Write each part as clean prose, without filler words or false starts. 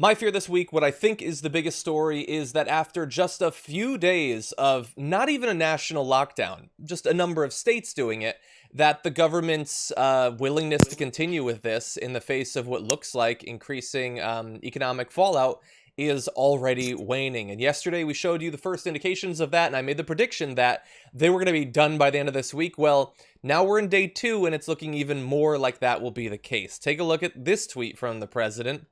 My fear this week, what I think is the biggest story, is that after just a few days of not even a national lockdown, just a number of states doing it, that the government's willingness to continue with this in the face of what looks like increasing economic fallout is already waning. And yesterday we showed you the first indications of that, and I made the prediction that they were going to be done by the end of this week. Well, now we're in day 2, and it's looking even more like that will be the case. Take a look at this tweet from the president.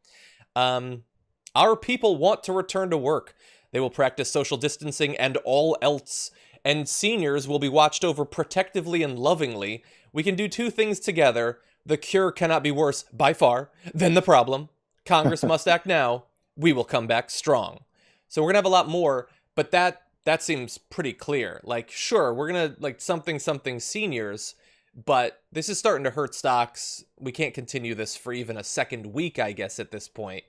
Our people want to return to work. They will practice social distancing and all else, and seniors will be watched over protectively and lovingly. We can do 2 things together. The cure cannot be worse, by far, than the problem. Congress must act now. We will come back strong. So we're gonna have a lot more, but that seems pretty clear. Like, sure, we're gonna like something seniors, but this is starting to hurt stocks. We can't continue this for even a second week, I guess, at this point.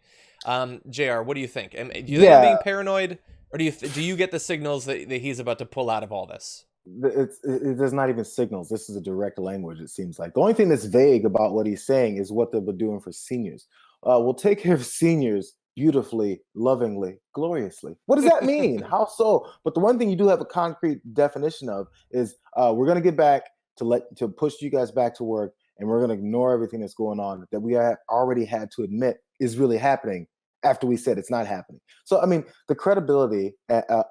JR, what do you think? Do you think I'm being paranoid, or do you get the signals that he's about to pull out of all this? There's not even signals. This is a direct language, it seems like. The only thing that's vague about what he's saying is what they'll be doing for seniors. We'll take care of seniors beautifully, lovingly, gloriously. What does that mean? How so? But the one thing you do have a concrete definition of is we're going to get back to push you guys back to work, and we're going to ignore everything that's going on that we already had to admit is really happening after we said it's not happening. So, I mean, the credibility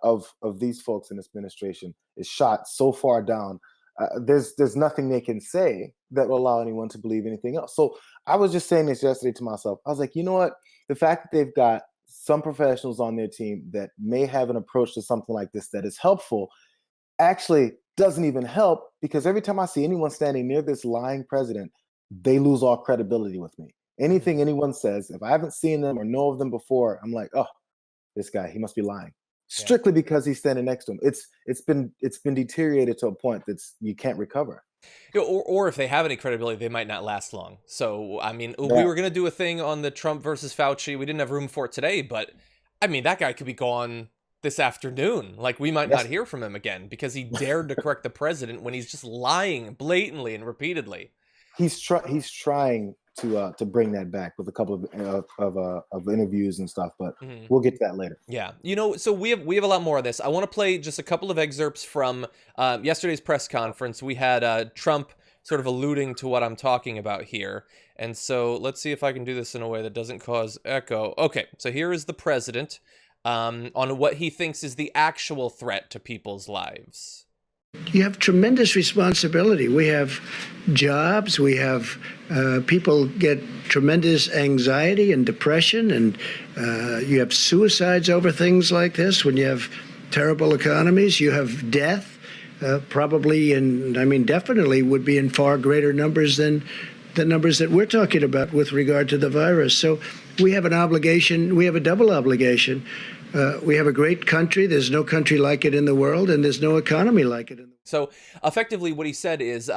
of these folks in this administration is shot so far down. There's nothing they can say that will allow anyone to believe anything else. So I was just saying this yesterday to myself. I was like, you know what? The fact that they've got some professionals on their team that may have an approach to something like this that is helpful actually doesn't even help, because every time I see anyone standing near this lying president, they lose all credibility with me. Anything anyone says, if I haven't seen them or know of them before, I'm like, oh, this guy, he must be lying. Strictly because he's standing next to him. It's been deteriorated to a point that's you can't recover. Or if they have any credibility, they might not last long. So, I mean, we were going to do a thing on the Trump versus Fauci. We didn't have room for it today, but I mean, that guy could be gone this afternoon. Like, we might not hear from him again because he dared to correct the president when he's just lying blatantly and repeatedly. He's trying to bring that back with a couple of interviews and stuff, but we'll get to that later. Yeah, so we have a lot more of this. I want to play just a couple of excerpts from yesterday's press conference. We had Trump sort of alluding to what I'm talking about here, and so let's see if I can do this in a way that doesn't cause echo. Okay, so here is the president on what he thinks is the actual threat to people's lives. You have tremendous responsibility. We have jobs. We have people get tremendous anxiety and depression, and you have suicides over things like this. When you have terrible economies, you have death, probably, and I mean definitely would be in far greater numbers than the numbers that we're talking about with regard to the virus. So we have an obligation. We have a double obligation. We have a great country. There's no country like it in the world, and there's no economy like it in the world. So effectively what he said is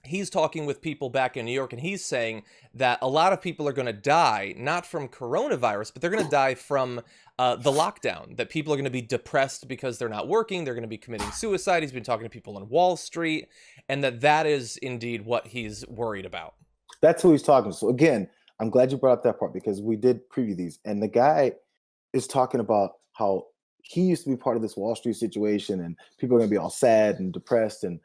he's talking with people back in New York, and he's saying that a lot of people are going to die, not from coronavirus, but they're going to die from the lockdown, that people are going to be depressed because they're not working. They're going to be committing suicide. He's been talking to people on Wall Street, and that is indeed what he's worried about. That's who he's talking to. So again, I'm glad you brought up that part, because we did preview these, and the guy is talking about how he used to be part of this Wall Street situation, and people are going to be all sad and depressed, and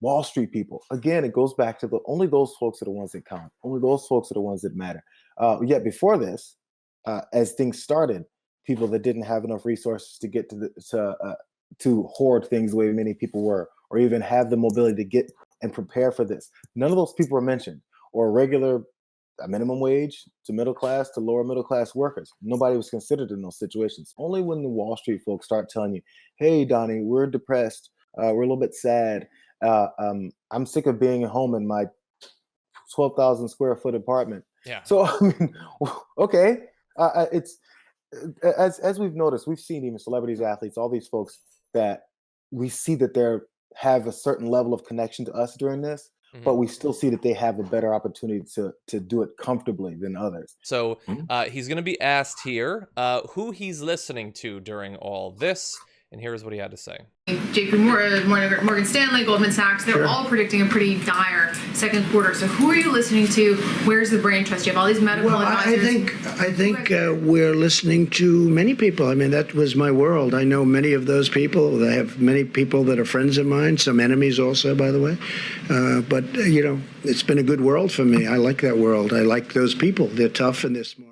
Wall Street people. Again, it goes back to only those folks are the ones that count. Only those folks are the ones that matter. Yet before this, as things started, people that didn't have enough resources to get to hoard things the way many people were, or even have the mobility to get and prepare for this. None of those people were mentioned, or regular minimum wage to middle class to lower middle class workers. Nobody was considered in those situations. Only when the Wall Street folks start telling you, hey, Donnie, we're depressed. We're a little bit sad. I'm sick of being at home in my 12,000 square foot apartment. Yeah. So, I mean, okay. It's as we've noticed, we've seen even celebrities, athletes, all these folks that we see that they have a certain level of connection to us during this. But we still see that they have a better opportunity to do it comfortably than others. So he's going to be asked here who he's listening to during all this. And here's what he had to say. Morgan Stanley, Goldman Sachs, they're all predicting a pretty dire second quarter. So who are you listening to? Where's the brain trust? You have all these medical advisors. I think we're listening to many people. I mean, that was my world. I know many of those people. I have many people that are friends of mine, some enemies also, by the way. But, it's been a good world for me. I like that world. I like those people. They're tough and they're smart.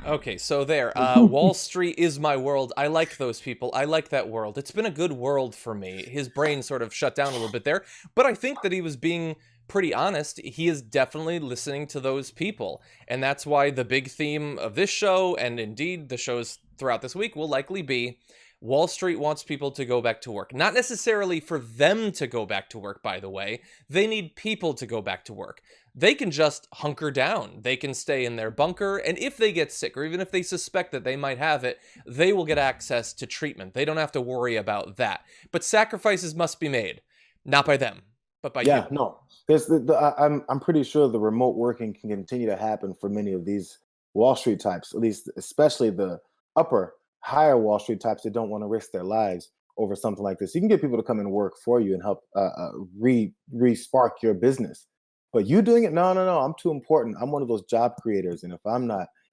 Okay, so there. Wall Street is my world. I like those people. I like that world. It's been a good world for me. His brain sort of shut down a little bit there, but I think that he was being pretty honest. He is definitely listening to those people, and that's why the big theme of this show, and indeed the shows throughout this week, will likely be Wall Street wants people to go back to work. Not necessarily for them to go back to work, by the way. They need people to go back to work. They can just hunker down. They can stay in their bunker, and if they get sick, or even if they suspect that they might have it, they will get access to treatment. They don't have to worry about that. But sacrifices must be made. Not by them, but by you. Yeah, no. There's I'm pretty sure the remote working can continue to happen for many of these Wall Street types, at least especially the higher Wall Street types that don't want to risk their lives over something like this. You can get people to come and work for you and help re-spark your business. But you doing it? No, I'm too important. I'm one of those job creators. And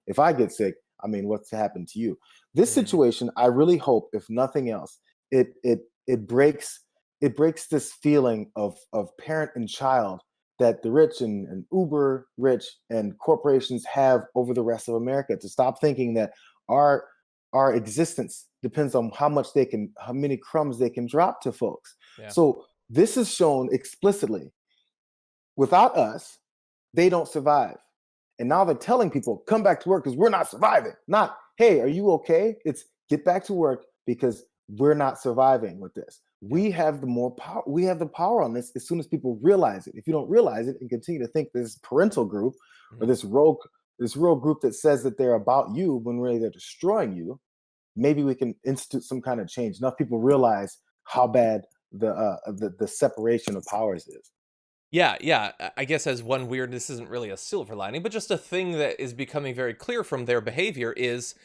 if I get sick, I mean, what's happened to you? This situation, I really hope, if nothing else, it breaks this feeling of parent and child that the rich and uber rich and corporations have over the rest of America, to stop thinking that our existence depends on how many crumbs they can drop to folks. Yeah. So this is shown explicitly. Without us, they don't survive. And now they're telling people, come back to work because we're not surviving. Not, hey, are you okay? It's get back to work because we're not surviving with this. We have the more power. We have the power on this as soon as people realize it. If you don't realize it and continue to think this parental group or this rogue group that says that they're about you when really they're destroying you, maybe we can institute some kind of change. Enough people realize how bad the separation of powers is. Yeah. I guess as one weird, this isn't really a silver lining, but just a thing that is becoming very clear from their behavior is,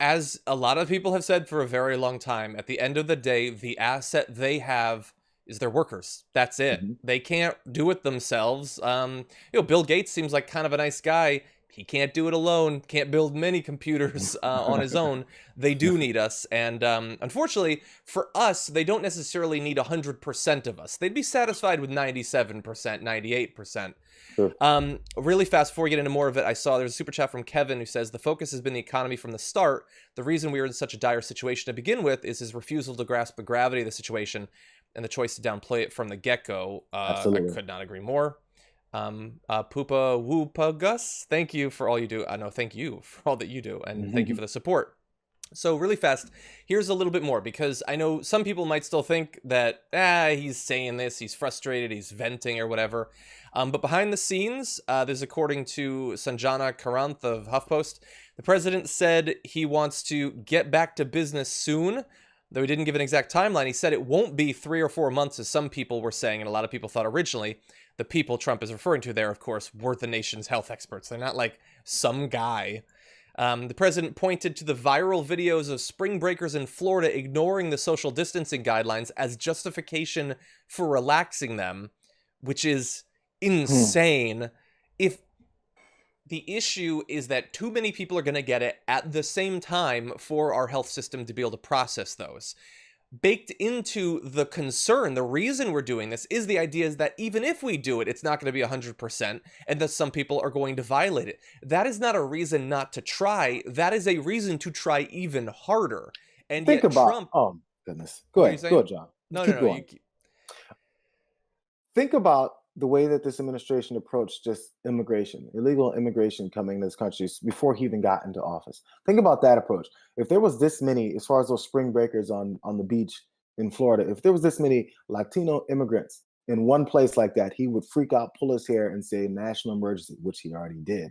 as a lot of people have said for a very long time, at the end of the day, the asset they have is their workers. That's it. Mm-hmm. They can't do it themselves. Bill Gates seems like kind of a nice guy. He can't do it alone, can't build many computers on his own. They do need us. And unfortunately, for us, they don't necessarily need 100% of us. They'd be satisfied with 97%, 98%. Sure. Really fast, before we get into more of it, I saw there's a super chat from Kevin who says, the focus has been the economy from the start. The reason we are in such a dire situation to begin with is his refusal to grasp the gravity of the situation and the choice to downplay it from the get-go. I could not agree more. Poopa Woopa Gus, thank you for all you do. Thank you for all that you do, and thank you for the support. So really fast, here's a little bit more, because I know some people might still think that he's saying this, he's frustrated, he's venting or whatever. But behind the scenes, there's, according to Sanjana Karanth of HuffPost, the president said he wants to get back to business soon. Though he didn't give an exact timeline, he said it won't be 3 or 4 months, as some people were saying, and a lot of people thought originally. The people Trump is referring to there, of course, were the nation's health experts. They're not like some guy. The president pointed to the viral videos of spring breakers in Florida ignoring the social distancing guidelines as justification for relaxing them, which is insane. If the issue is that too many people are going to get it at the same time for our health system to be able to process those. Baked into the concern, the reason we're doing this is the idea is that even if we do it, it's not going to be 100%, and that some people are going to violate it. That is not a reason not to try. That is a reason to try even harder. And think yet about, Trump... oh, goodness. Go ahead, John. No. Think about the way that this administration approached just immigration, illegal immigration coming to this country before he even got into office. Think about that approach. If there was this many, as far as those spring breakers on the beach in Florida, if there was this many Latino immigrants in one place like that, he would freak out, pull his hair, and say national emergency, which he already did,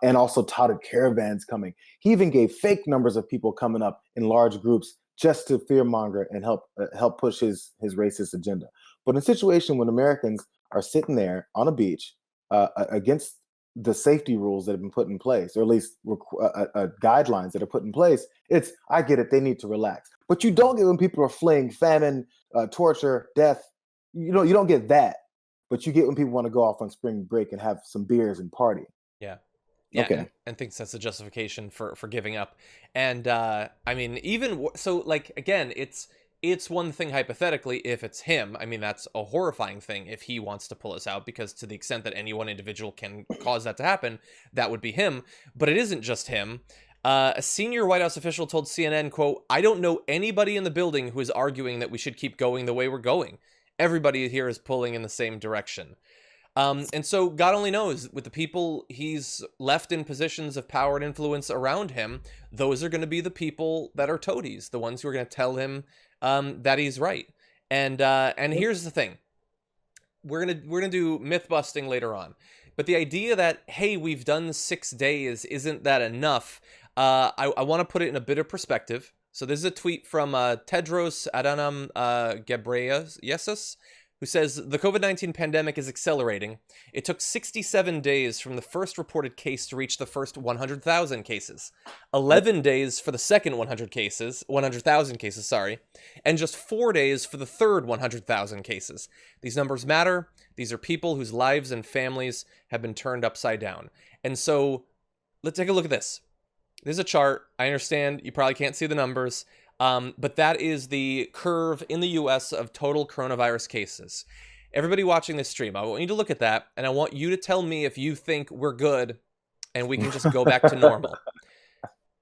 and also touted caravans coming. He even gave fake numbers of people coming up in large groups just to fearmonger and help push his racist agenda. But in a situation when Americans are sitting there on a beach against the safety rules that have been put in place, or at least guidelines that are put in place. It's, I get it, they need to relax. But you don't get when people are fleeing famine, torture, death. You don't get that. But you get when people want to go off on spring break and have some beers and party. Yeah. Yeah, Okay. and thinks that's a justification for giving up. And I mean, even so, like, again, it's one thing hypothetically if it's him. I mean, that's a horrifying thing if he wants to pull us out, because to the extent that any one individual can cause that to happen, that would be him. But it isn't just him. A senior White House official told CNN, quote, "I don't know anybody in the building who is arguing that we should keep going the way we're going. Everybody here is pulling in the same direction." And so God only knows, with the people he's left in positions of power and influence around him, those are going to be the people that are toadies, the ones who are going to tell him that he's right. And here's the thing. We're gonna do myth busting later on. But the idea that, hey, we've done 6 days, isn't that enough? I want to put it in a bit of perspective. So this is a tweet from Tedros Adhanom Ghebreyesus, who says, "The COVID-19 pandemic is accelerating. It took 67 days from the first reported case to reach the first 100,000 cases, 11 days for the second 100,000 cases, sorry, and just 4 days for the third 100,000 cases. These numbers matter. These are people whose lives and families have been turned upside down." And so let's take a look at this. There's a chart. I understand you probably can't see the numbers. But that is the curve in the US of total coronavirus cases. Everybody watching this stream, I want you to look at that, and I want you to tell me if you think we're good and we can just go back to normal.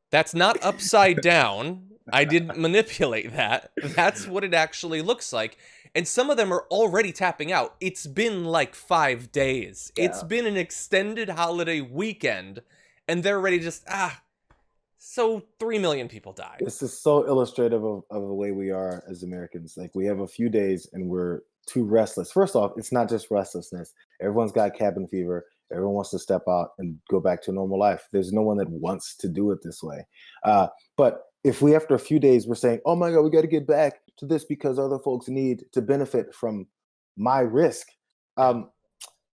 That's not upside down. I didn't manipulate that. That's what it actually looks like. And some of them are already tapping out. It's been like 5 days. Yeah. It's been an extended holiday weekend, and they're ready to just, so 3 million people died. This is so illustrative of the way we are as Americans. Like, we have a few days and we're too restless. First off, it's not just restlessness. Everyone's got cabin fever. Everyone wants to step out and go back to normal life. There's no one that wants to do it this way. But if we, after a few days, we're saying, oh my God, we got to get back to this because other folks need to benefit from my risk.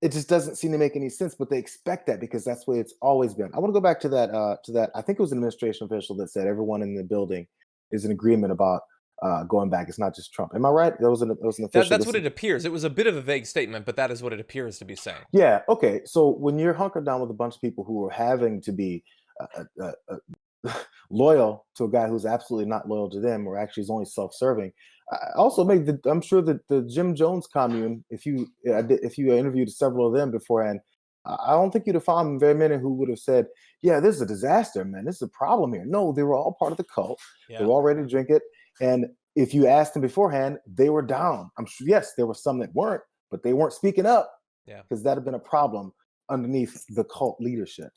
It just doesn't seem to make any sense, but they expect that because that's the way it's always been. I want to go back to that. I think it was an administration official that said everyone in the building is in agreement about going back. It's not just Trump. Am I right? That was an official. That's what it appears. It was a bit of a vague statement, but that is what it appears to be saying. Yeah. Okay. So when you're hunkered down with a bunch of people who are having to be loyal to a guy who's absolutely not loyal to them, or actually is only self-serving. Also, I'm sure that the Jim Jones commune, if you interviewed several of them beforehand, I don't think you'd have found very many who would have said, yeah, this is a disaster, man. This is a problem here. No, they were all part of the cult. Yeah. They were all ready to drink it. And if you asked them beforehand, they were down. I'm sure, yes, there were some that weren't, but they weren't speaking up. Yeah, because that had been a problem underneath the cult leadership.